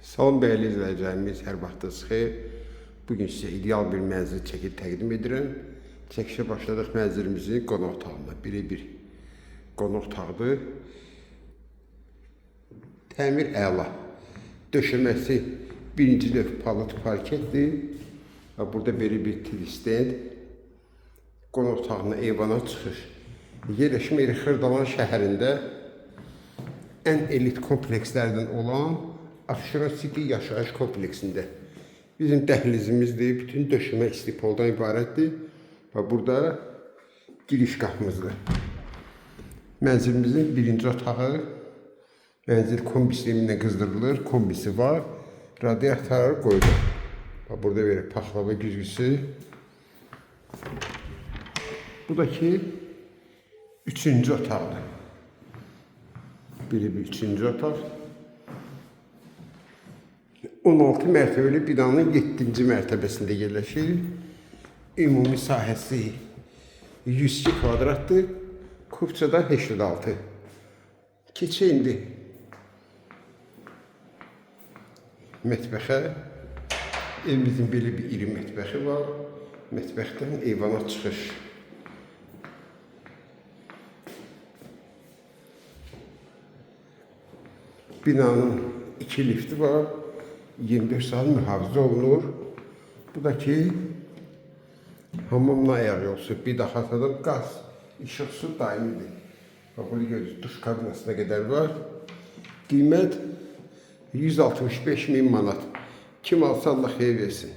Salam dəyərli izləyicilərimiz, hər vaxtınız xeyir. Bugün sizə ideal bir mənzil çəkib təqdim edirəm. Çəkişə başladıq mənzilimizin qonaq otağına. Bir qonaq otağıdır. Təmir əla. Döşəməsi birinci növ palıd parketdir. Burada belə bir TV-stand. Qonaq otağına, eyvana çıxış. Yerləşmə yeri Xırdalan şəhərində ən elit komplekslərdən olan Abşeron City yaşayış kompleksində. Bizim dəhlizimizdir, bütün döşəmə istipoldan ibarətdir. Və burada giriş qapımızdır. Mənzilimizin birinci otağı mənzil kombi sistemindən qızdırılır, kombisi var, radiator qoyulur. Burada belə paxlava güzgüsü. Bu da ki üçüncü otaqdır. Bir üçüncü otaq. 16 mərtəbəli binanın 7-ci mərtəbəsində yerləşir. Ümumi sahəsi 102 kvadratdır. Kubçada 86. Keçək indi mətbəxə. Evimizin belə bir iri mətbəxi var. Mətbəxdən eyvana çıxış. Binanın 2 lifti var. 24 saat mühafizə olunur. Bu da ki hamamla ayaq yolsu. Bir daha atadan qaz, işıq, su daimidir. Bax, bunu görürsünüz, duş kabinasına qədər var. Qiymət 165.000 manat. Kim alsa Allah xeyir versin.